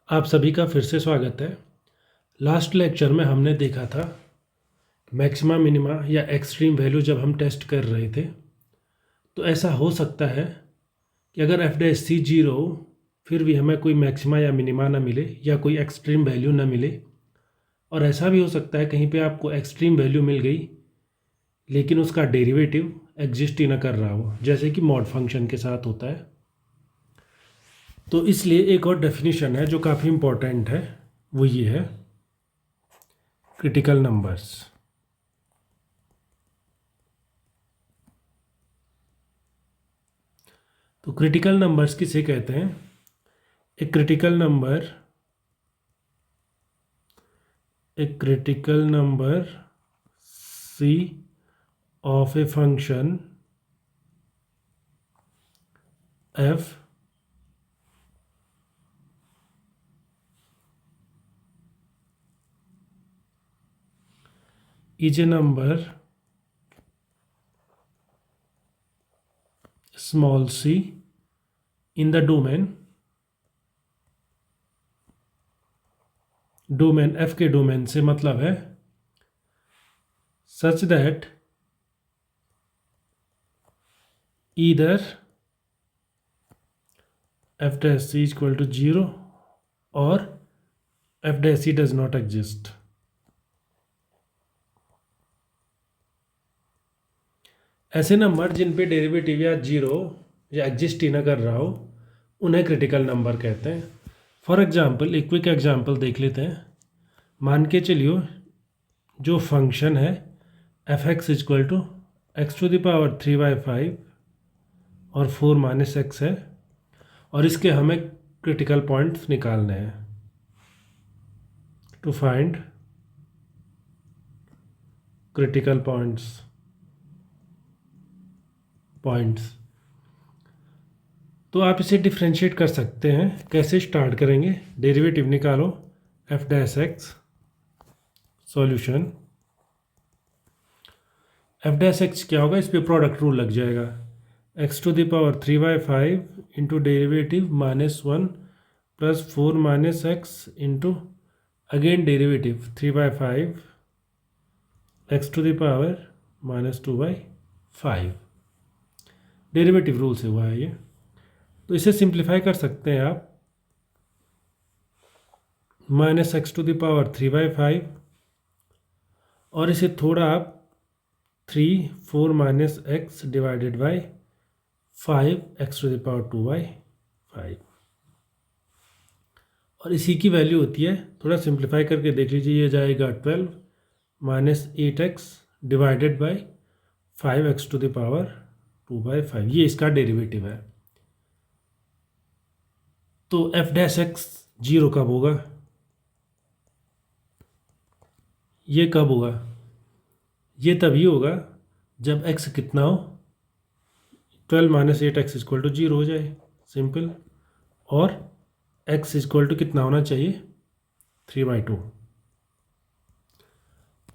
आप सभी का फिर से स्वागत है। लास्ट लेक्चर में हमने देखा था मैक्सिमा मिनिमा या एक्सट्रीम वैल्यू जब हम टेस्ट कर रहे थे तो ऐसा हो सकता है कि अगर एफ डैश सी जीरो हो फिर भी हमें कोई मैक्सिमा या मिनिमा ना मिले या कोई एक्सट्रीम वैल्यू ना मिले। और ऐसा भी हो सकता है कहीं पे आपको एक्सट्रीम वैल्यू मिल गई लेकिन उसका डेरिवेटिव एग्जिस्ट ही ना कर रहा हो, जैसे कि मॉड फंक्शन के साथ होता है। तो इसलिए एक और डेफिनेशन है जो काफ़ी इम्पोर्टेंट है, वो ये है क्रिटिकल नंबर्स। तो क्रिटिकल नंबर्स किसे कहते हैं? ए critical number c of a function f is a number small c in the domain f के डोमेन से मतलब है such that either f dash c is equal to 0 or f dash c does not exist। ऐसे number जिन पे derivative या zero या exist ही ना कर रहा हो उन्हें क्रिटिकल नंबर कहते हैं। फॉर एग्जांपल एक क्विक एग्जांपल देख लेते हैं। मान के चलियो जो फंक्शन है f x is equal to x to the power 3/5 और 4 माइनस एक्स है और इसके हमें क्रिटिकल पॉइंट्स निकालने हैं। टू फाइंड क्रिटिकल पॉइंट्स तो आप इसे डिफ्रेंशिएट कर सकते हैं। कैसे स्टार्ट करेंगे? डेरिवेटिव निकालो f dash x, solution f dash x क्या होगा, इस पे प्रोडक्ट रूल लग जाएगा। X to the power 3/5 into derivative -1 plus 4 minus x into again derivative 3/5 x to the power -2/5। Derivative rule से हुआ है ये। तो इसे सिंप्लीफाई कर सकते हैं आप। Minus x to the power 3/5 और इसे थोड़ा आप 4 minus x divided by 5 x to the power 2/5 और इसी की वैल्यू होती है, थोड़ा सिंप्लीफाई करके देख लीजिए, ये जाएगा 12 minus 8x divided by 5 x to the power 2/5। ये इसका डेरिवेटिव है। तो एफ डैश एक्स जीरो कब होगा? ये कब होगा? ये तभी होगा जब x कितना हो, 12 माइनस 8x इक्वल टू 0 हो जाए, सिंपल। और x इक्वल टू कितना होना चाहिए, 3/2।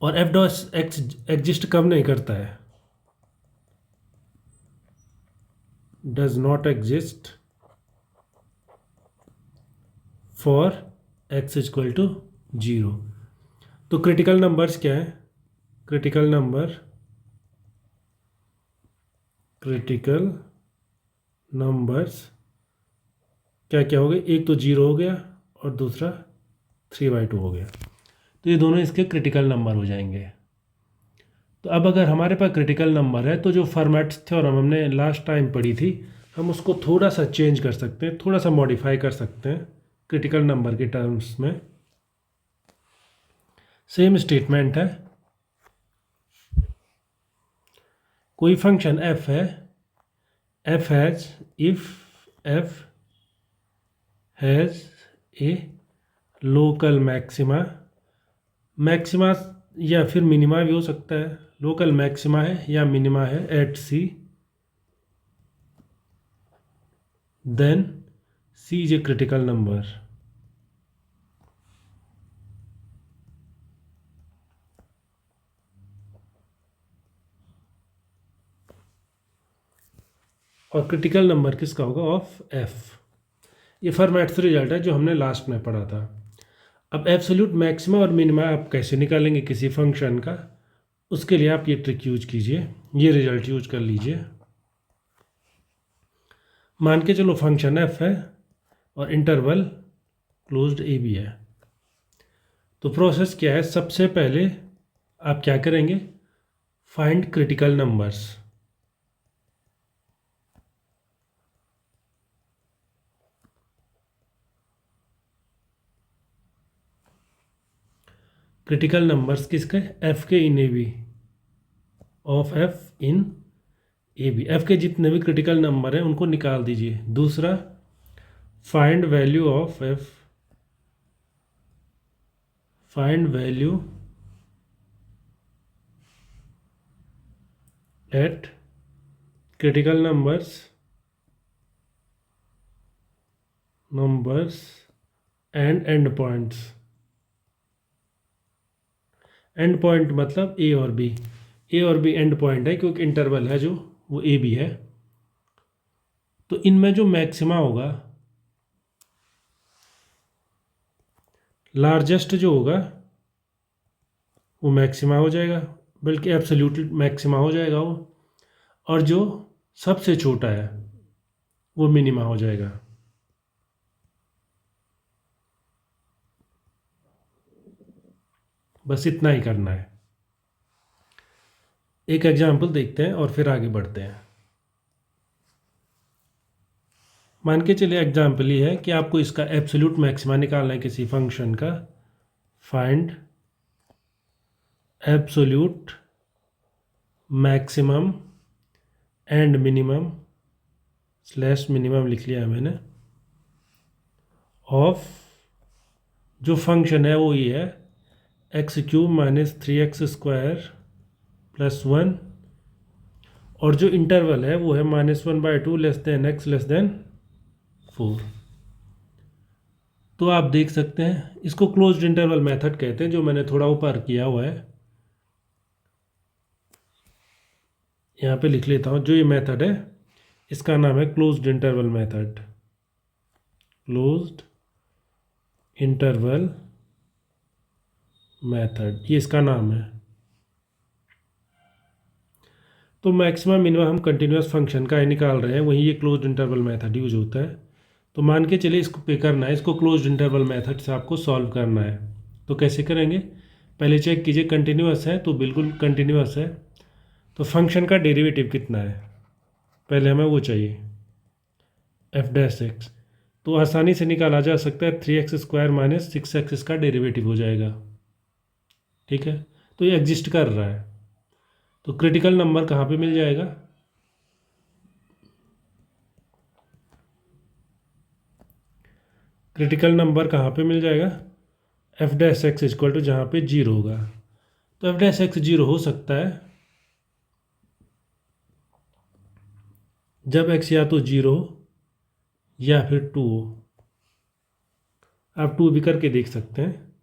और एफ डॉस एक्स एग्जिस्ट कब नहीं करता है? Does not exist for x equal to 0। तो क्रिटिकल नंबर्स क्या है? क्रिटिकल नंबर्स क्या क्या हो गए? एक तो 0 हो गया और दूसरा 3/2 हो गया। तो ये दोनों इसके क्रिटिकल नंबर हो जाएंगे। तो अब अगर हमारे पास क्रिटिकल नंबर है तो जो फॉर्मेट्स थ्योरम हमने लास्ट टाइम पढ़ी थी हम उसको थोड़ा सा चेंज कर सकते हैं, थोड़ा सा मॉडिफाई कर सकते हैं क्रिटिकल नंबर के टर्म्स में। सेम स्टेटमेंट है, कोई फंक्शन f है, f has if f has a local maxima या फिर मिनिमा भी हो सकता है। लोकल मैक्सिमा है या मिनिमा है at c, then c is a critical number. और क्रिटिकल नंबर किसका होगा? Of f। ये फॉर्मेट्स रिजल्ट है जो हमने लास्ट में पढ़ा था। अब एब्सोल्यूट मैक्सिमा और मिनिमा आप कैसे निकालेंगे किसी फंक्शन का, उसके लिए आप ये ट्रिक यूज कीजिए, ये रिजल्ट यूज कर लीजिए। मान के चलो फंक्शन एफ है और इंटरवल क्लोज्ड ए बी है। तो प्रोसेस क्या है, सबसे पहले आप क्या करेंगे, find critical numbers. Critical numbers किसके, एफ के in A B, of F in A B. F के जितने भी क्रिटिकल नंबर हैं उनको निकाल दीजिए। दूसरा, find value of F, find value eight critical numbers and and points. And point मतलब ए और बी, ए और बी एंड पॉइंट है क्योंकि इंटरवल है जो वो ए बी है। तो इनमें जो मैक्सिमा होगा, लार्जेस्ट जो होगा वो मैक्सिमा हो जाएगा, बल्कि एब्सोल्यूट मैक्सिमा हो जाएगा वो, और जो सबसे छोटा है वो मिनिमा हो जाएगा। बस इतना ही करना है। एक एग्जाम्पल देखते हैं और फिर आगे बढ़ते हैं। मान के चलिए एग्जाम्पल ये है कि आपको इसका एब्सोल्यूट मैक्सिमा निकालना है किसी फंक्शन का। Find absolute maximum and minimum slash minimum लिख लिया है मैंने, ऑफ, जो फंक्शन है वो ये है, x cube minus 3x² plus 1, और जो इंटरवल है वो है -1/2 less than x less than 4। तो आप देख सकते हैं इसको क्लोज्ड इंटरवल मेथड कहते हैं, जो मैंने थोड़ा ऊपर किया हुआ है, यहाँ पे लिख लेता हूँ। जो ये मेथड है इसका नाम है closed interval method, closed interval method, ये इसका नाम है। तो मैक्सिमम मिनिमम हम कंटिन्यूस फंक्शन का ही निकाल रहे हैं, वहीं ये क्लोज्ड इंटरवल मेथड यूज होता है। तो मान के चलिए इसको पे करना है, इसको क्लोज्ड इंटरवल मेथड से आपको सॉल्व करना है। तो कैसे करेंगे, पहले चेक कीजिए कंटिन्यूस है तो बिल्कुल कंटिन्यूस है। तो फंक्शन का डेरिवेटिव कितना है, पहले हमें वो चाहिए, f'(x). तो आसानी से निकाला जा सकता है, 3x² माइनस 6x इसका डेरिवेटिव हो जाएगा। ठीक है, तो ये एग्जिस्ट कर रहा है। तो क्रिटिकल नंबर कहाँ पे मिल जाएगा, क्रिटिकल नंबर कहाँ पे मिल जाएगा, f'(x) इक्वल टू जहाँ पे 0 होगा। तो f'(x) 0 हो सकता है जब x या तो 0 या फिर 2 हो। आप 2 भी करके देख सकते हैं,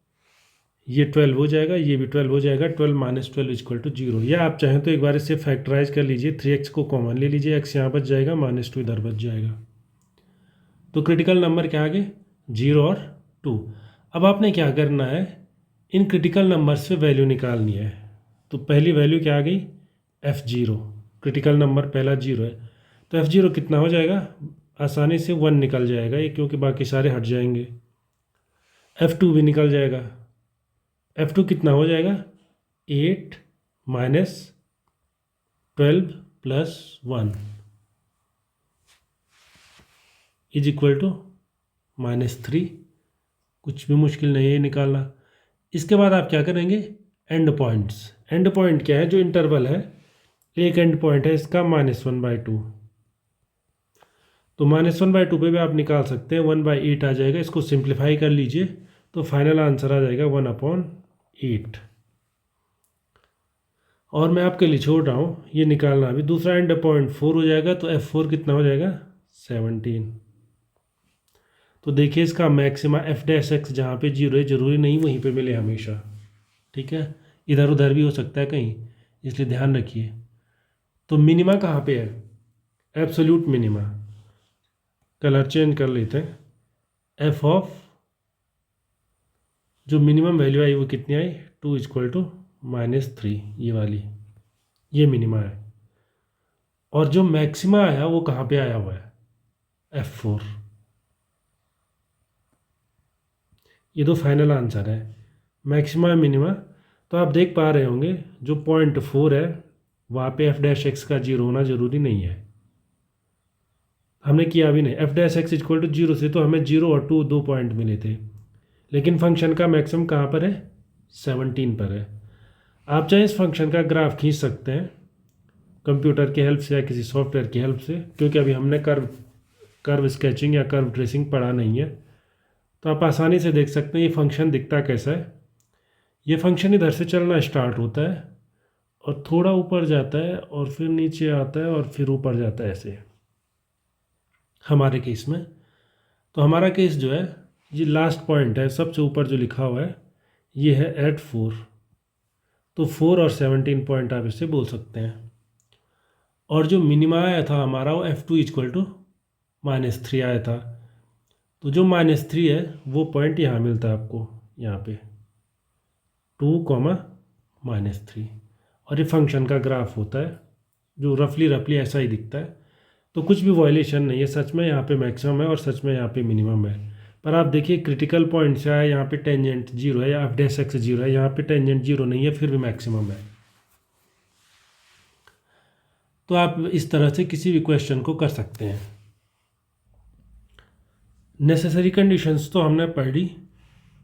ये 12 हो जाएगा, ये भी 12 हो जाएगा, 12 माइनस 12 इक्वल टू 0। या आप चाहें तो एक बार इसे फैक्टराइज कर लीजिए, 3x को कॉमन ले लीजिए, x यहाँ बच जाएगा, -2 इधर बच जाएगा। तो क्रिटिकल नंबर क्या आ गए, 0 और 2। अब आपने क्या करना है, इन क्रिटिकल नंबर्स से वैल्यू निकालनी है। तो पहली वैल्यू क्या आ गई, f0, क्रिटिकल नंबर पहला 0 है, तो f0 कितना हो जाएगा, आसानी से 1 निकल जाएगा ये, क्योंकि बाकी सारे हट जाएंगे। f2 भी निकल जाएगा, f2 कितना हो जाएगा, 8 minus 12 plus 1 is equal to -3। कुछ भी मुश्किल नहीं है निकालना। इसके बाद आप क्या करेंगे, एंड पॉइंट्स। एंड पॉइंट क्या है, जो इंटरवल है, एक एंड पॉइंट है इसका -1/2। तो -1/2 पे भी आप निकाल सकते हैं, 1/8 आ जाएगा। इसको सिंप्लीफाई कर लीजिए तो फाइनल आंसर आ जाएगा 1/8। और मैं आपके लिए छोड़ रहा हूँ ये निकालना अभी। दूसरा एंड पॉइंट 4 हो जाएगा, तो f4 कितना हो जाएगा, 17। तो देखिए इसका मैक्सिमा f'(x) जहाँ पे 0 है, ज़रूरी नहीं वहीं पे मिले हमेशा। ठीक है, इधर उधर भी हो सकता है कहीं, इसलिए ध्यान रखिए। तो मिनिमा कहाँ पे है, एब्सोल्यूट मिनिमा। कलर चेंज कर लेते हैं, एफ ऑफ जो मिनिमम वैल्यू आई वो कितनी आई 2 इक्वल टू -3, ये वाली, ये मिनिमा है। और जो मैक्सिमा आया वो कहाँ पे आया हुआ है F4। ये तो फाइनल आंसर है, मैक्सिमा मिनिमा। तो आप देख पा रहे होंगे जो .4 है वहाँ पे f' का 0 होना ज़रूरी नहीं है, हमने किया भी नहीं। f' इक्वल टू 0 से तो हमें 0 और 2 दो पॉइंट मिले थे, लेकिन फंक्शन का मैक्सिमम कहाँ पर है 17 पर है। आप चाहे इस फंक्शन का ग्राफ खींच सकते हैं कंप्यूटर की हेल्प से या किसी सॉफ्टवेयर की हेल्प से, क्योंकि अभी हमने कर्व स्केचिंग या कर्व ट्रेसिंग पढ़ा नहीं है। तो आप आसानी से देख सकते हैं ये फंक्शन दिखता कैसा है। ये फंक्शन इधर से चलना स्टार्ट होता है और थोड़ा ऊपर जाता है और फिर नीचे आता है और फिर ऊपर जाता है ऐसे हमारे केस में। तो हमारा केस जो है ये लास्ट पॉइंट है, सबसे ऊपर जो लिखा हुआ है ये है एट 4। तो 4 और 17 पॉइंट आप इससे बोल सकते हैं। और जो मिनिमा आया था हमारा वो F2 इक्वल टू -3 आया था। तो जो -3 है वो पॉइंट यहाँ मिलता है आपको, यहाँ पे 2, -3। और ये फंक्शन का ग्राफ होता है जो रफली ऐसा ही दिखता है। तो कुछ भी वायलेशन नहीं है, सच में यहाँ पे मैक्सिमम है और सच में यहाँ पे मिनिमम है। पर आप देखिए क्रिटिकल पॉइंट से है, यहाँ पे टेंजेंट 0 है या f' 0 है, यहाँ पे टेंजेंट 0 नहीं है फिर भी मैक्सिमम है। तो आप इस तरह से किसी भी क्वेश्चन को कर सकते हैं। नेसेसरी कंडीशंस तो हमने पढ़ ली,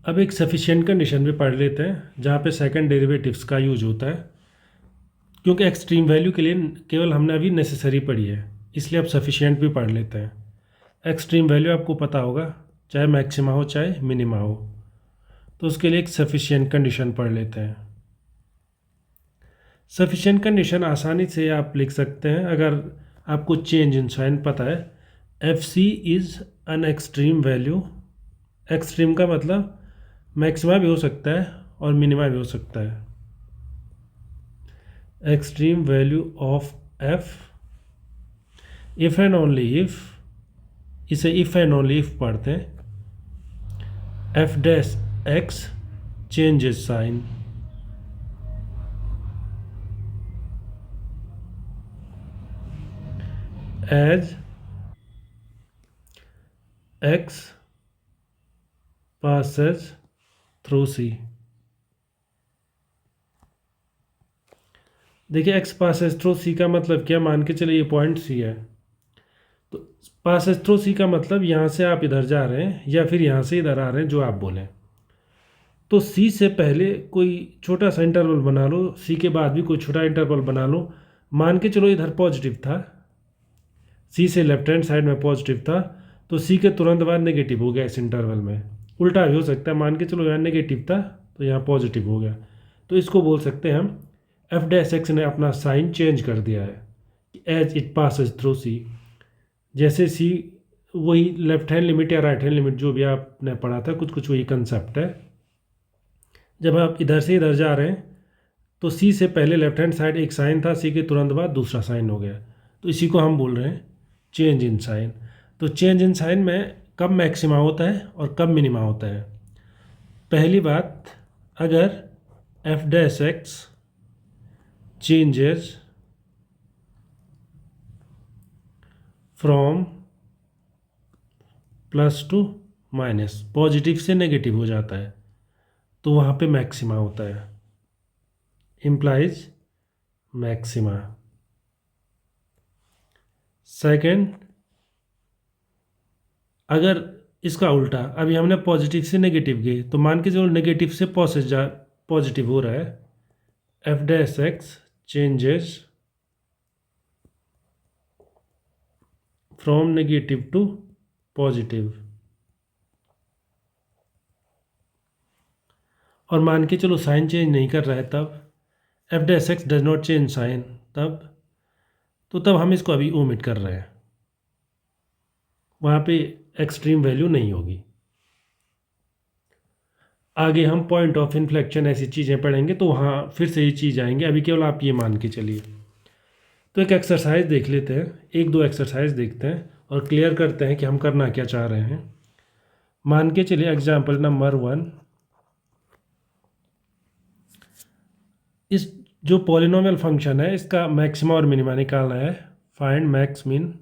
अब एक सफिशिएंट कंडीशन भी पढ़ लेते हैं जहाँ पे सेकंड डेरिवेटिव्स का यूज होता है। क्योंकि एक्सट्रीम वैल्यू के लिए केवल हमने अभी नेसेसरी पढ़ी है, इसलिए अब सफिशिएंट भी पढ़ लेते हैं। एक्सट्रीम वैल्यू आपको पता होगा, चाहे मैक्सिमा हो चाहे मिनिमा हो। तो उसके लिए एक सफिशिएंट कंडीशन पढ़ लेते हैं। सफिशिएंट कंडीशन आसानी से आप लिख सकते हैं अगर आपको चेंज इन साइन पता है। FC is an extreme value. Extreme का मतलब मैक्सिमा भी हो सकता है और मिनिमा भी हो सकता है। Extreme value of F if and only if, इसे इफ़ एंड ओनली इफ़ पढ़ते हैं। f' changes sign as x passes through C। देखिए x passes through C का मतलब क्या, मान के चलिए ये पॉइंट C है। तो passes through C का मतलब यहाँ से आप इधर जा रहे हैं या फिर यहाँ से इधर आ रहे हैं, जो आप बोलें। तो C से पहले कोई छोटा सा इंटरवल बना लो, C के बाद भी कोई छोटा इंटरवल बना लो। मान के चलो इधर पॉजिटिव था, C से लेफ्ट हैंड साइड में पॉजिटिव था, तो C के तुरंत बाद नेगेटिव हो गया इस इंटरवल में। उल्टा भी हो सकता है, मान के चलो यहाँ नेगेटिव था तो यहाँ पॉजिटिव हो गया। तो इसको बोल सकते हैं हम f' ने अपना साइन चेंज कर दिया है as it passes through C। जैसे C वही लेफ्ट हैंड लिमिट या राइट हैंड लिमिट जो भी आपने पढ़ा था, कुछ कुछ वही कंसेप्ट है। जब आप इधर से इधर जा रहे हैं तो C से पहले लेफ्ट हैंड साइड एक साइन था, C के तुरंत बाद दूसरा साइन हो गया। तो इसी को हम बोल रहे हैं चेंज इन साइन। तो चेंज इन साइन में कब मैक्सिमा होता है और कब मिनिमा होता है। पहली बात, अगर f' changes from plus two minus, positive से नेगेटिव हो जाता है, तो वहाँ पे मैक्सिमा होता है, इम्प्लाइज मैक्सिमा। सेकंड, अगर इसका उल्टा, अभी हमने पॉजिटिव से नेगेटिव गए, तो मान के चलो नेगेटिव से पॉजिटिव हो रहा है, f' changes from negative to positive. और मान के चलो साइन चेंज नहीं कर रहा है, तब f' does not change sign, तब हम इसको अभी ओमिट कर रहे हैं, वहाँ पे एक्सट्रीम वैल्यू नहीं होगी। आगे हम पॉइंट ऑफ इन्फ्लेक्शन ऐसी चीज़ें पढ़ेंगे तो वहाँ फिर से ये चीज़ आएंगे, अभी केवल आप ये मान के चलिए। तो एक एक्सरसाइज देख लेते हैं, एक दो एक्सरसाइज देखते हैं और क्लियर करते हैं कि हम करना क्या चाह रहे हैं। मान के चलिए एग्जाम्पल नंबर 1, इस जो पॉलिनोमियल फंक्शन है इसका मैक्सिमा और मिनिमा निकालना है। Find max min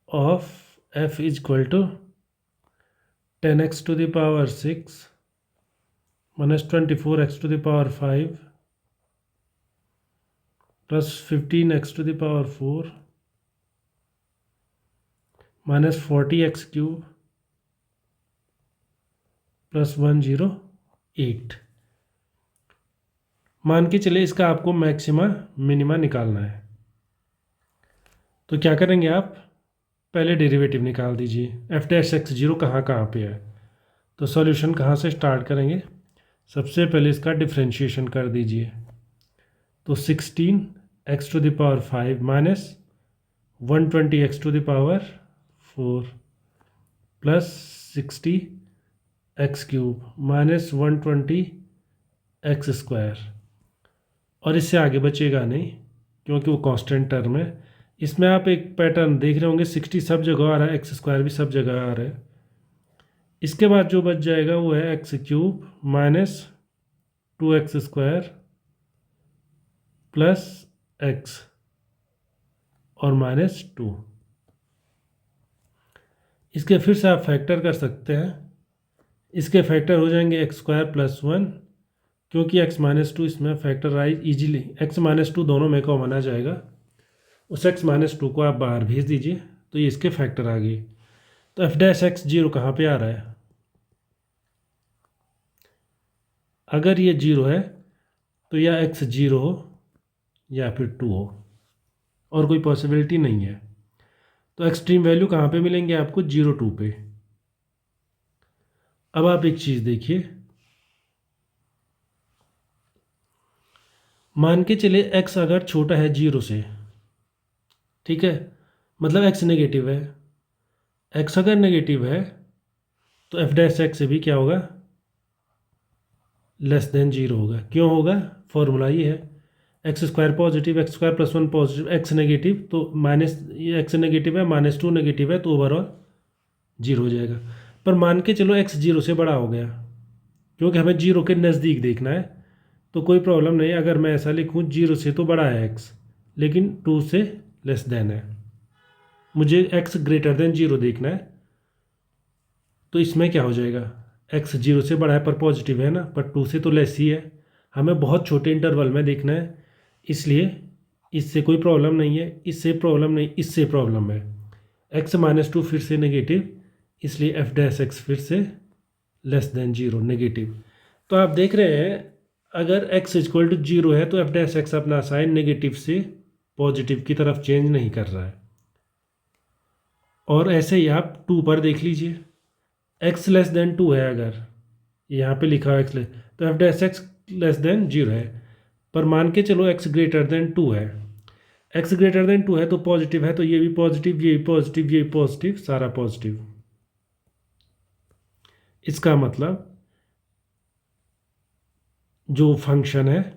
of f is equal to 10x to the power 6 minus 24x to the power 5 plus 15x to the power 4 minus 40x cube plus 108। मान के चलिए इसका आपको मैक्सिमा मिनिमा निकालना है। तो क्या करेंगे आप, पहले डेरिवेटिव निकाल दीजिए। एफ डैश एक्स जीरो कहाँ कहाँ पे है, तो सॉल्यूशन कहाँ से स्टार्ट करेंगे, सबसे पहले इसका डिफ्रेंशिएशन कर दीजिए। तो 16x to the power 5 minus 120x to the power 4 plus 60x cube minus 120x square, और इससे आगे बचेगा नहीं क्योंकि वो कांस्टेंट टर्म है। इसमें आप एक पैटर्न देख रहे होंगे, 60 सब जगह आ रहा है, एक्स स्क्वायर भी सब जगह आ रहा है। इसके बाद जो बच जाएगा वो है x cube minus 2x square plus x और माइनस 2। इसके फिर से आप फैक्टर कर सकते हैं। इसके फैक्टर हो जाएंगे एक्स स्क्वायर प्लस 1, क्योंकि x माइनस 2 इसमें फैक्टराइज इजीली, x माइनस 2 दोनों में कॉमन आ जाएगा। उस x माइनस 2 को आप बाहर भेज दीजिए तो ये इसके फैक्टर आ गए। तो एफ डैश एक्स जीरो कहाँ पे आ रहा है, अगर ये जीरो है तो या x जीरो हो या फिर 2 हो, और कोई पॉसिबिलिटी नहीं है। तो एक्सट्रीम वैल्यू कहाँ पे मिलेंगे आपको, 0 2 पे। अब आप एक चीज़ देखिए, मान के चलिए x अगर छोटा है 0 से, ठीक है, मतलब x नेगेटिव है। x अगर नेगेटिव है तो एफ डैश एक्स से भी क्या होगा, लेस देन 0 होगा। क्यों होगा, फॉर्मूला ये है, x square positive, x square plus 1 positive, x negative तो माइनस, ये एक्स नेगेटिव है, माइनस 2 नेगेटिव है, तो ओवरऑल 0 हो जाएगा। पर मान के चलो एक्स 0 से बड़ा हो गया, क्योंकि हमें 0 के नज़दीक देखना है, तो कोई प्रॉब्लम नहीं। अगर मैं ऐसा लिखूँ 0 से तो बड़ा है एक्स, लेकिन 2 से लेस देन है, मुझे एक्स ग्रेटर देन 0 देखना है। तो इसमें क्या हो जाएगा, एक्स 0 से बड़ा है पर पॉजिटिव है ना, पर 2 से तो लेस ही है, हमें बहुत छोटे इंटरवल में देखना है, इसलिए इससे कोई प्रॉब्लम नहीं है, इससे प्रॉब्लम नहीं, इससे प्रॉब्लम है। एक्स माइनस 2 फिर से नेगेटिव, इसलिए एफ डैश एक्स फिर से लेस देन 0 नेगेटिव। तो आप देख रहे हैं अगर x इक्वल टू 0 है तो एफ डैश एक्स अपना साइन नेगेटिव से पॉजिटिव की तरफ चेंज नहीं कर रहा है। और ऐसे ही आप 2 पर देख लीजिए, x लेस देन 2 है, अगर यहाँ पे लिखा है x लेस, तो f dash x less than 0 है। पर मान के चलो x ग्रेटर देन 2 है, x ग्रेटर देन 2 है तो पॉजिटिव है, तो ये भी पॉजिटिव, ये भी पॉजिटिव, ये भी पॉजिटिव, सारा पॉजिटिव। इसका मतलब जो फंक्शन है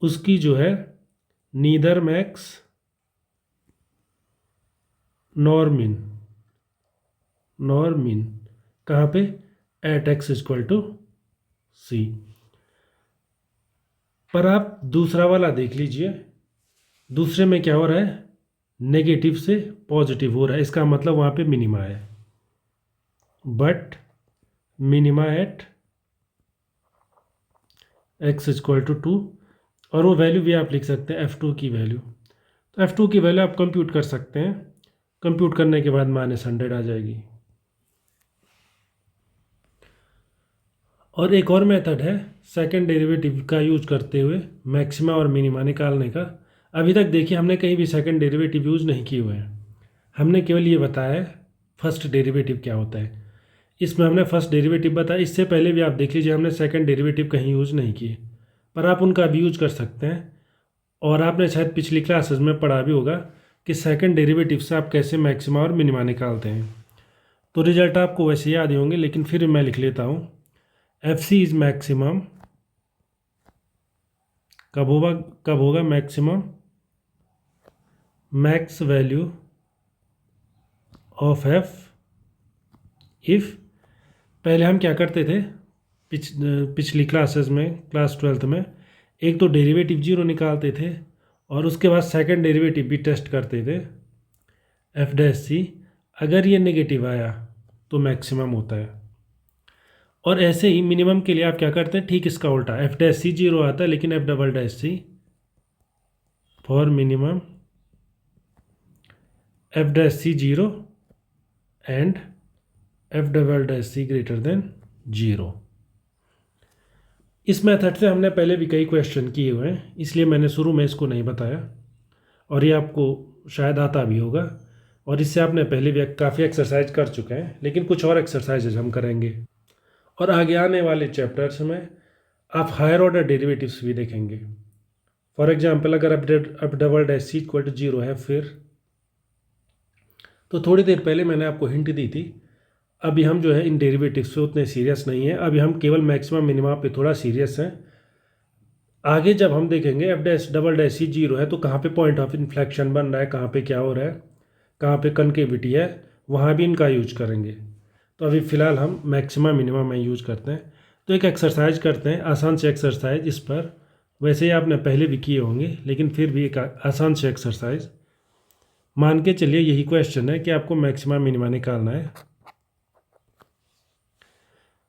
उसकी जो है नीदर मैक्स नॉर मिन, नॉर मिन कहाँ पे, एट एक्स इक्वल टू सी। पर आप दूसरा वाला देख लीजिए, दूसरे में क्या हो रहा है, नेगेटिव से पॉजिटिव हो रहा है, इसका मतलब वहाँ पे मिनिमा है, but minima at x equal to 2, और वो वैल्यू भी आप लिख सकते हैं f2 की वैल्यू। तो f2 की वैल्यू आप कंप्यूट कर सकते हैं, कंप्यूट करने के बाद -100 आ जाएगी। और एक और मेथड है सेकंड डेरिवेटिव का यूज करते हुए मैक्सिमा और मिनिमा निकालने का। अभी तक देखिए हमने कहीं भी सेकंड डेरिवेटिव यूज़ नहीं किए हुए हैं, हमने केवल ये बताया है फर्स्ट डेरिवेटिव क्या होता है। इसमें हमने फर्स्ट डेरिवेटिव बताया, इससे पहले भी आप देख लीजिए हमने सेकंड डेरिवेटिव कहीं यूज़ नहीं किए, पर आप उनका भी यूज कर सकते हैं। और आपने शायद पिछली क्लासेस में पढ़ा भी होगा कि सेकंड डेरिवेटिव से आप कैसे मैक्सिमा और मिनिमा निकालते हैं। तो रिजल्ट आपको वैसे याद ही होंगे, लेकिन फिर मैं लिख लेता हूँ। एफ सी इज़ मैक्सिमम, कब होगा maximum, max value of F if, पहले हम क्या करते थे पिछली क्लासेस में, क्लास 12th में, एक तो डेरिवेटिव जीरो निकालते थे और उसके बाद सेकंड डेरिवेटिव भी टेस्ट करते थे एफ डैश सी। अगर ये नेगेटिव आया तो मैक्सिमम होता है। और ऐसे ही मिनिमम के लिए आप क्या करते हैं, ठीक इसका उल्टा, एफ डैश सी जीरो आता है लेकिन f double dash c for minimum f dash c zero and f double dash c greater than zero. इस मेथड से हमने पहले भी कई क्वेश्चन किए हुए हैं, इसलिए मैंने शुरू में इसको नहीं बताया और ये आपको शायद आता भी होगा और इससे आपने पहले भी काफ़ी एक्सरसाइज कर चुके हैं, लेकिन कुछ और एक्सरसाइजेज हम करेंगे और आगे आने वाले चैप्टर्स में आप हायर ऑर्डर डेरिवेटिव्स भी देखेंगे। फॉर एग्जांपल अगर अब double dash c equal to zero है, फिर तो थोड़ी देर पहले मैंने आपको हिंट दी थी, अभी हम जो है इन डेरिवेटिव्स पे उतने सीरियस नहीं है, अभी हम केवल मैक्सिमम मिनिमा पे थोड़ा सीरियस हैं। आगे जब हम देखेंगे F dash double dash c zero है तो कहाँ पे पॉइंट ऑफ इन्फ्लेक्शन बन रहा है, कहाँ पे क्या हो रहा है, कहाँ पे कनकेविटी है, वहाँ भी इनका यूज करेंगे। तो अभी फ़िलहाल हम मैक्सिमा मिनिमा में यूज करते हैं। तो एक एक्सरसाइज करते हैं, आसान से एक्सरसाइज, इस पर वैसे ही आपने पहले भी किए होंगे लेकिन फिर भी एक आसान से एक्सरसाइज। मान के चलिए यही क्वेश्चन है कि आपको मैक्सिमा मिनिमा निकालना है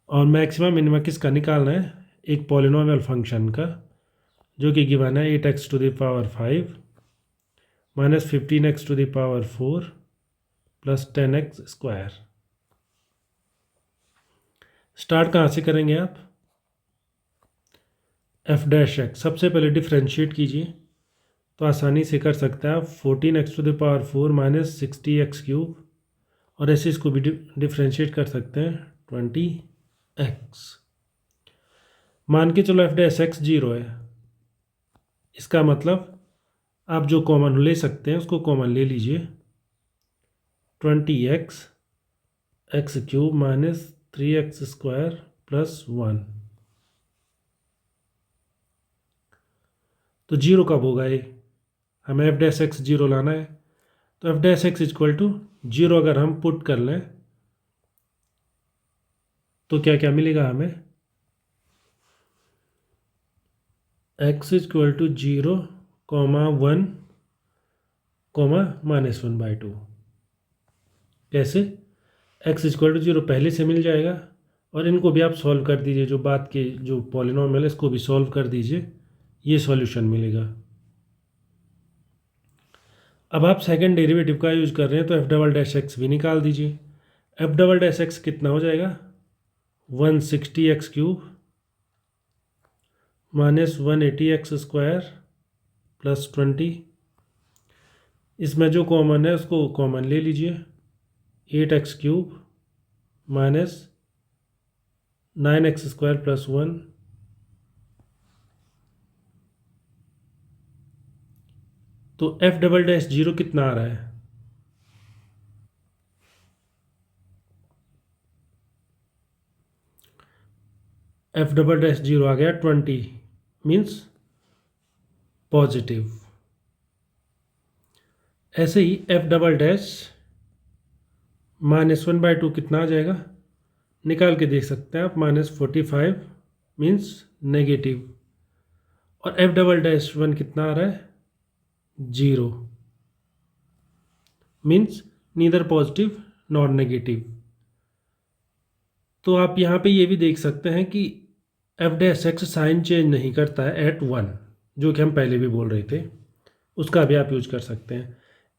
और मैक्सिमा मिनिमा किसका निकालना है, एक पॉलिनोमियल फंक्शन का जो कि गिवन है 8x to the power 5 minus 15x to the power 4 plus 10x square. Start कहाँ से करेंगे आप, एफ डैश एक्स सबसे पहले डिफ्रेंशिएट कीजिए तो आसानी से कर सकते हैं आप 14x to the power 4 minus 60x cube, और ऐसे इसको भी डिफ्रेंशिएट कर सकते हैं 20x। मान के चलो एफ डैश एक्स जीरो है, इसका मतलब आप जो कॉमन ले सकते हैं उसको कॉमन ले लीजिए, 20x x cube minus 3x square plus 1। तो जीरो कब होगा ये, हमें एफ डैश एक्स जीरो लाना है। तो f dash x equal to zero अगर हम पुट कर लें तो क्या क्या मिलेगा हमें, x equal to zero comma 1 comma minus 1/2। कैसे, एक्स इक्वल टू जीरो पहले से मिल जाएगा और इनको भी आप सॉल्व कर दीजिए, जो बात के जो पॉलिनोमियल है इसको भी सॉल्व कर दीजिए, ये सॉल्यूशन मिलेगा। अब आप सेकंड डेरिवेटिव का यूज कर रहे हैं तो एफ डबल डैश एक्स भी निकाल दीजिए। एफ डबल डैश एक्स कितना हो जाएगा, 160x cube minus 180x square plus 20। इसमें जो कॉमन है उसको कॉमन ले लीजिए, 8x cube minus 9x square plus 1। तो एफ डबल डैश जीरो कितना आ रहा है, एफ डबल डैश जीरो आ गया 20, मीन्स पॉजिटिव। ऐसे ही एफ डबल डैश माइनस 1/2 कितना आ जाएगा, निकाल के देख सकते हैं आप, -45 मीन्स नेगेटिव। और एफ डबल डैश 1 कितना आ रहा है, zero, means neither positive nor negative. तो आप यहाँ पे ये भी देख सकते हैं कि f dash x sign change नहीं करता है एट 1, जो कि हम पहले भी बोल रहे थे, उसका भी आप यूज कर सकते हैं।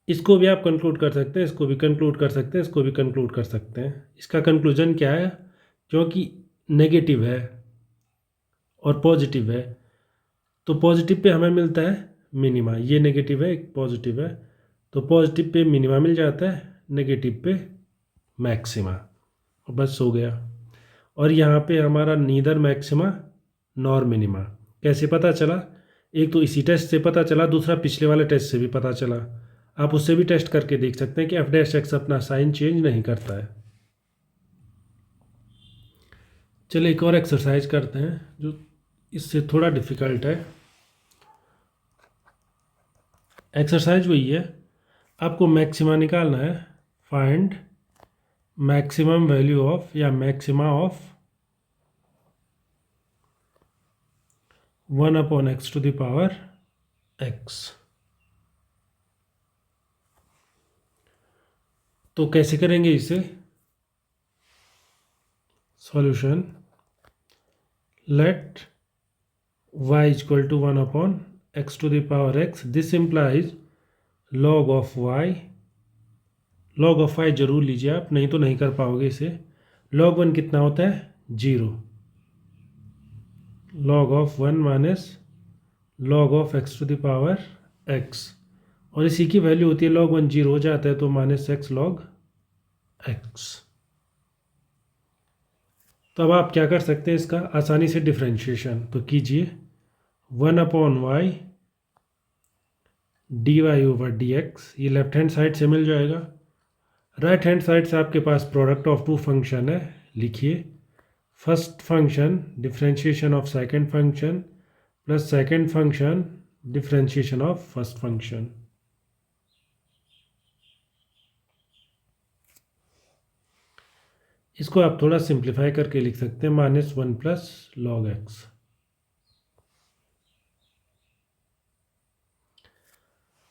इसको भी आप कंक्लूड कर सकते हैं, इसको भी कंक्लूड कर सकते हैं, इसको भी कंक्लूड कर सकते हैं। इसका कंक्लूजन क्या है, क्योंकि नेगेटिव है और पॉजिटिव है तो पॉजिटिव पे हमें मिलता है मिनिमा, ये नेगेटिव है एक पॉजिटिव है तो पॉजिटिव पे मिनिमा मिल जाता है, नेगेटिव पे मैक्सिमा, बस हो गया। और यहाँ पे हमारा नीदर मैक्सिमा नॉर मिनिमा कैसे पता चला, एक तो इसी टेस्ट से पता चला, दूसरा पिछले वाले टेस्ट से भी पता चला। आप उससे भी टेस्ट करके देख सकते हैं कि एफ डैश एक्स अपना साइन चेंज नहीं करता है। चलिए एक और एक्सरसाइज करते हैं जो इससे थोड़ा डिफिकल्ट है। एक्सरसाइज वही है, आपको मैक्सिमा निकालना है। फाइंड मैक्सिमम वैल्यू ऑफ या मैक्सिमा ऑफ 1/x⁴x। तो कैसे करेंगे इसे? Solution, let y = 1/x⁴x। This implies log of y। log of y जरूर लीजिए आप, नहीं तो नहीं कर पाओगे इसे। log 1 कितना होता है? 0। log of 1 minus log of x⁴x, और इसी की वैल्यू होती है log 1 0 हो जाता है तो -x log x। तो अब आप क्या कर सकते हैं इसका आसानी से डिफ्रेंशिएशन, तो कीजिए 1/y dy/dx। ये लेफ्ट हैंड साइड से मिल जाएगा। राइट हैंड साइड से आपके पास प्रोडक्ट ऑफ टू फंक्शन है, लिखिए। First function differentiation of second function plus second function differentiation of first function. इसको आप थोड़ा सिंप्लीफाई करके लिख सकते हैं -1 + log x।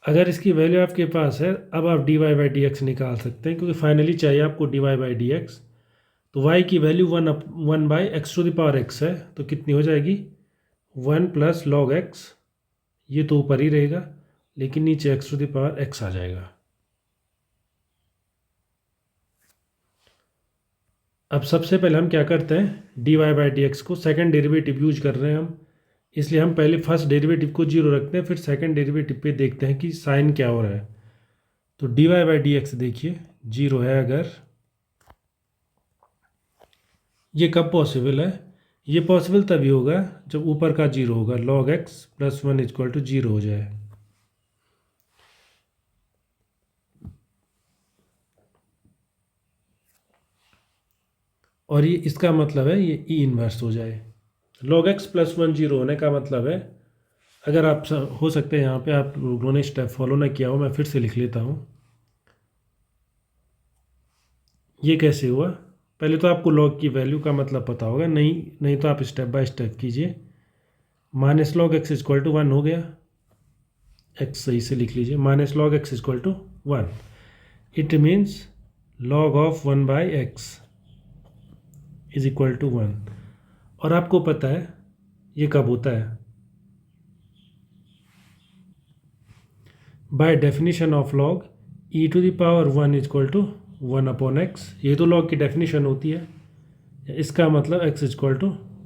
अगर इसकी वैल्यू आपके पास है, अब आप dy/dx निकाल सकते हैं, क्योंकि फाइनली चाहिए आपको dy/dx। तो y की वैल्यू 1/x⁴x है, तो कितनी हो जाएगी? 1 + log x। ये तो ऊपर ही रहेगा, लेकिन नीचे x⁴x आ जाएगा। अब सबसे पहले हम क्या करते हैं, dy/dx को सेकंड डेरिवेटिव यूज कर रहे हैं हम, इसलिए हम पहले फर्स्ट डेरिवेटिव को 0 रखते हैं, फिर सेकंड डेरिवेटिव पे देखते हैं कि साइन क्या हो रहा है। तो dy/dx देखिए 0 है अगर, ये कब पॉसिबल है? ये पॉसिबल तभी होगा जब ऊपर का 0 होगा, log x + 1 = 0 हो जाए। और ये इसका मतलब है ये ई इन्वर्स हो जाए। log x + 1 0 होने का मतलब है, अगर आप हो सकते हैं यहाँ पे आप लोगों ने स्टेप फॉलो ना किया हो, मैं फिर से लिख लेता हूँ। ये कैसे हुआ? पहले तो आपको log की वैल्यू का मतलब पता होगा, नहीं तो आप स्टेप बाय स्टेप कीजिए। -log x = 1 हो गया, x सही से लिख लीजिए, -log x = 1। It means log of 1/x = 1। और आपको पता है ये कब होता है? By definition of log e⁴1 = 1/x। ये तो log की डेफिनेशन होती है, इसका मतलब x =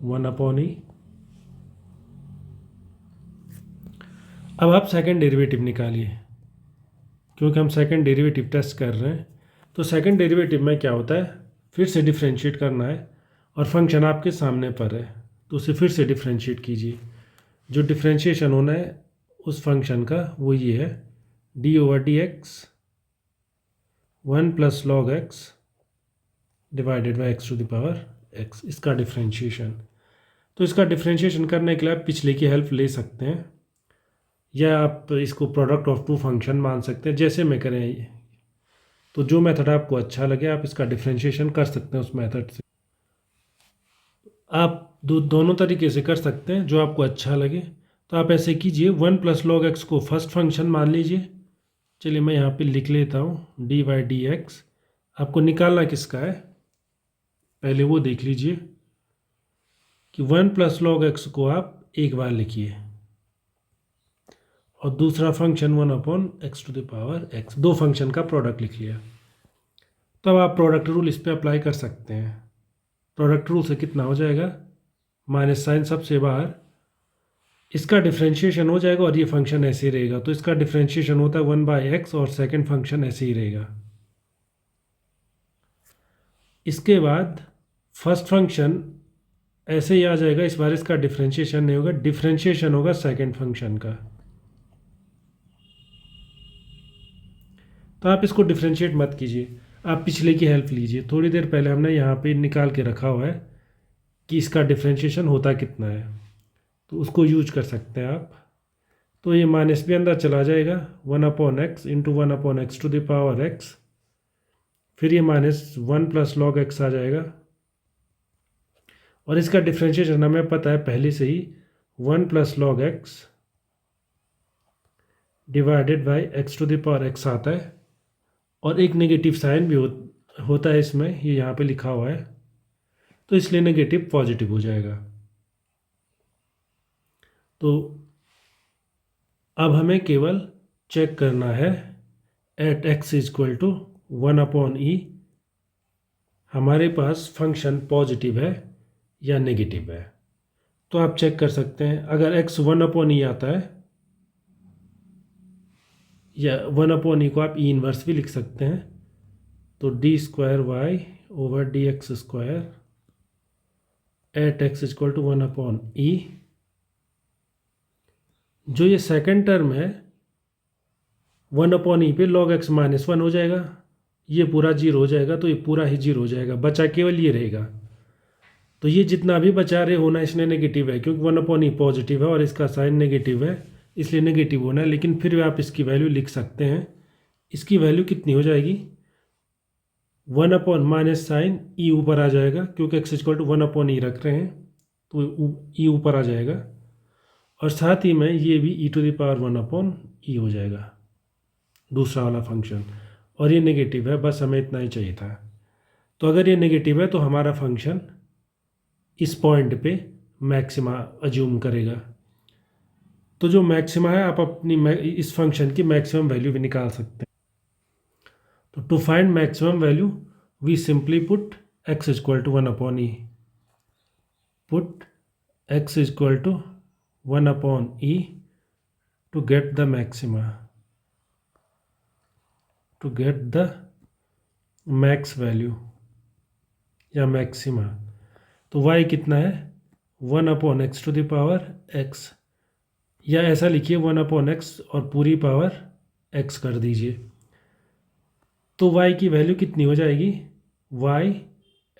1/e। अब आप सेकंड डेरिवेटिव निकालिए, क्योंकि हम सेकंड डेरिवेटिव टेस्ट कर रहे हैं। तो सेकंड डेरिवेटिव में क्या होता है, फिर से डिफ्रेंशिएट करना है, और फंक्शन आपके सामने पर है तो उसे फिर से डिफ्रेंशिएट कीजिए। जो डिफ्रेंशिएशन होना है उस फंक्शन का वो ये है, d/dx 1 + log x / x⁴x, इसका डिफ्रेंशिएशन। तो इसका डिफ्रेंशिएशन करने के लिए आप पिछले की हेल्प ले सकते हैं, या आप इसको प्रोडक्ट ऑफ टू फंक्शन मान सकते हैं, जैसे में करें। तो जो मेथड आपको अच्छा लगे आप इसका डिफ्रेंशिएशन कर सकते हैं उस मेथड से। आप दोनों तरीके से कर सकते हैं, जो आपको अच्छा लगे। तो आप ऐसे कीजिए, 1 + log x को फर्स्ट फंक्शन मान लीजिए। चलिए मैं यहाँ पे लिख लेता हूँ dy/dx। आपको निकालना किसका है, पहले वो देख लीजिए कि 1 + log x को आप एक बार लिखिए, और दूसरा फंक्शन 1/x⁴x, दो फंक्शन का प्रोडक्ट लिख लिया। तब आप प्रोडक्ट रूल इस पर अप्लाई कर सकते हैं। प्रोडक्ट रूल से कितना हो जाएगा, माइनस साइन सबसे बाहर, इसका डिफ्रेंशिएशन हो जाएगा और ये फंक्शन ऐसे ही रहेगा। तो इसका डिफ्रेंशिएशन होता है 1/x, और सेकंड फंक्शन ऐसे ही रहेगा। इसके बाद फर्स्ट फंक्शन ऐसे ही आ जाएगा, इस बार इसका डिफ्रेंशिएशन नहीं होगा, डिफ्रेंशिएशन होगा सेकंड फंक्शन का। तो आप इसको डिफ्रेंशिएट मत कीजिए, आप पिछले की हेल्प लीजिए। थोड़ी देर पहले हमने यहाँ पे निकाल के रखा हुआ है कि इसका डिफ्रेंशिएशन होता कितना है, तो उसको यूज कर सकते हैं आप। तो ये माइनस भी अंदर चला जाएगा, 1/x into 1/x to the power x, फिर ये -1 प्लस लॉग x आ जाएगा। और इसका डिफ्रेंशिएशन हमें पता है पहले से ही, 1 plus log x divided by x to the power x आता है। और एक नेगेटिव साइन भी होता है इसमें, ये यहाँ पे लिखा हुआ है, तो इसलिए नेगेटिव पॉजिटिव हो जाएगा। तो अब हमें केवल चेक करना है eight x equal to 1/e हमारे पास फंक्शन पॉजिटिव है या नेगेटिव है। तो आप चेक कर सकते हैं, अगर x 1/e आता है, या 1/e को आप e इनवर्स भी लिख सकते हैं, तो d² y/dx² eight x equal to 1/e। जो ये सेकंड टर्म है 1/e पे log x -1 हो जाएगा, ये पूरा 0 हो जाएगा, तो ये पूरा ही 0 हो जाएगा, बचा केवल ये रहेगा। तो ये जितना भी बचा रहे होना इसने नेगेटिव है, क्योंकि 1/e पॉजिटिव है और इसका साइन नेगेटिव है, इसलिए नेगेटिव होना है। लेकिन फिर भी आप इसकी वैल्यू लिख सकते हैं। इसकी वैल्यू कितनी हो जाएगी, 1/ माइनस साइन e ऊपर आ जाएगा, क्योंकि x इक्वल टू 1/e रख रहे हैं, तो e ऊपर आ जाएगा। और साथ ही में ये भी e to the power 1/e हो जाएगा, दूसरा वाला फंक्शन। और ये नेगेटिव है, बस हमें इतना ही चाहिए था। तो अगर ये नेगेटिव है तो हमारा फंक्शन इस पॉइंट पे मैक्सिमा अज्यूम करेगा। तो जो मैक्सिमा है, आप अपनी इस फंक्शन की मैक्सिमम वैल्यू भी निकाल सकते हैं। तो to find maximum value we simply put x equal to 1/e, put x equal to 1/e to get the maxima, to get the max value या मैक्सिमा। तो y कितना है, 1/x to the power x, या ऐसा लिखिए 1/x और पूरी power x कर दीजिए। तो y की वैल्यू कितनी हो जाएगी, y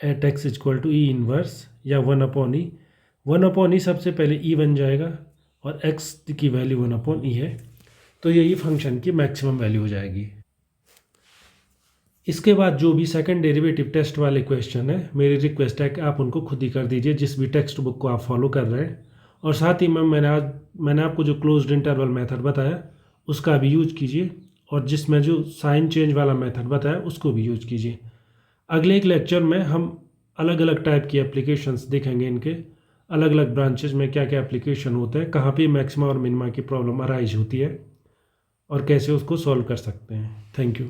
at x equal to e inverse या 1/e। 1/e सबसे पहले e बन जाएगा और x की वैल्यू 1/e है, तो यही फंक्शन की मैक्सिमम वैल्यू हो जाएगी। इसके बाद जो भी सेकंड डेरिवेटिव टेस्ट वाले क्वेश्चन है, मेरी रिक्वेस्ट है कि आप उनको खुद ही कर दीजिए, जिस भी टेक्स्ट बुक को आप फॉलो कर रहे हैं। और साथ ही में मैंने आपको जो क्लोज्ड इंटरवल मेथड बताया उसका भी यूज कीजिए, और जिसमें जो साइन चेंज वाला मेथड बताया उसको भी यूज कीजिए। अगले एक लेक्चर में हम अलग अलग टाइप की एप्लीकेशंस देखेंगे, इनके अलग अलग ब्रांचेज में क्या क्या एप्लीकेशन होते हैं, कहाँ पे मैक्सिमा और मिनिमा की प्रॉब्लम अराइज होती है और कैसे उसको सॉल्व कर सकते हैं। Thank you.